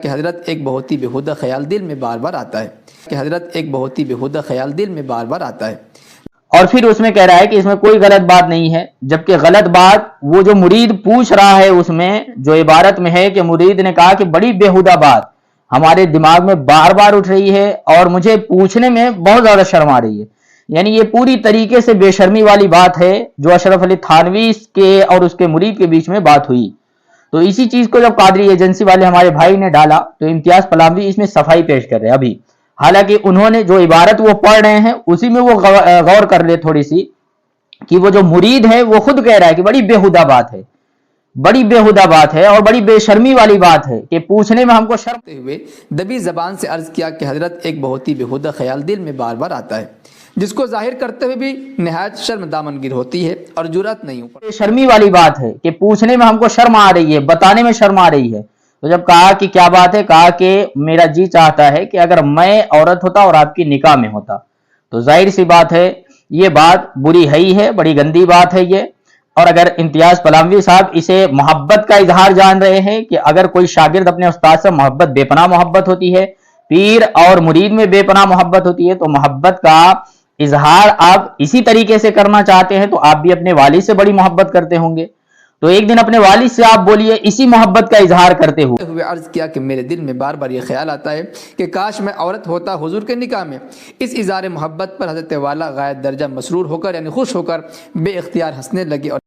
کہ حضرت ایک بہت ہی بیہودہ خیال دل میں بار بار آتا ہے کہ حضرت ایک بہت ہی بیہودہ خیال دل میں بار بار آتا ہے اور پھر اس میں کہہ رہا ہے کہ اس میں کوئی غلط بات نہیں ہے، جبکہ غلط بات وہ جو مرید پوچھ رہا ہے اس میں جو عبارت میں ہے کہ مرید نے کہا کہ بڑی بیہودہ بات ہمارے دماغ میں بار بار اٹھ رہی ہے اور مجھے پوچھنے میں بہت زیادہ شرم آ رہی ہے، یعنی یہ پوری طریقے سے بے شرمی والی بات ہے جو اشرف علی تھانوی کے اور اس کے مرید کے بیچ میں بات ہوئی۔ تو اسی چیز کو جب قادری ایجنسی والے ہمارے بھائی نے ڈالا تو امتیاز پلاوی اس میں صفائی پیش کر رہے ہیں ابھی، حالانکہ انہوں نے جو عبارت وہ پڑھ رہے ہیں اسی میں وہ غور کر لے تھوڑی سی کہ وہ جو مرید ہے وہ خود کہہ رہا ہے کہ بڑی بیہودہ بات ہے، بڑی بیہودہ بات ہے اور بڑی بے شرمی والی بات ہے کہ پوچھنے میں ہم کو شرم ہوئے دبی زبان سے عرض کیا کہ حضرت ایک بہت ہی بیہودہ خیال دل میں بار بار آتا ہے جس کو ظاہر کرتے ہوئے بھی نہایت شرم دامنگیر ہوتی ہے اور جرأت نہیں ہوتی۔ بے شرمی والی بات ہے کہ پوچھنے میں ہم کو شرم آ رہی ہے، بتانے میں شرم آ رہی ہے۔ تو جب کہا کہ کیا بات ہے، کہا کہ میرا جی چاہتا ہے کہ اگر میں عورت ہوتا اور آپ کی نکاح میں ہوتا، تو ظاہر سی بات ہے یہ بات بری ہے ہی ہے، بڑی گندی بات ہے یہ۔ اور اگر امتیاز پلاوی صاحب اسے محبت کا اظہار جان رہے ہیں کہ اگر کوئی شاگرد اپنے استاد سے محبت بے پناہ محبت ہوتی ہے، پیر اور مرید میں بے پناہ محبت ہوتی ہے، تو محبت کا اظہار آپ اسی طریقے سے کرنا چاہتے ہیں تو آپ بھی اپنے والد سے بڑی محبت کرتے ہوں گے، تو ایک دن اپنے والد سے آپ بولیے اسی محبت کا اظہار کرتے ہوئے عرض کیا کہ میرے دل میں بار بار یہ خیال آتا ہے کہ کاش میں عورت ہوتا حضور کے نکاح میں۔ اس اظہار محبت پر حضرت والا غایت درجہ مسرور ہو کر یعنی خوش ہو کر بے اختیار ہنسنے لگے اور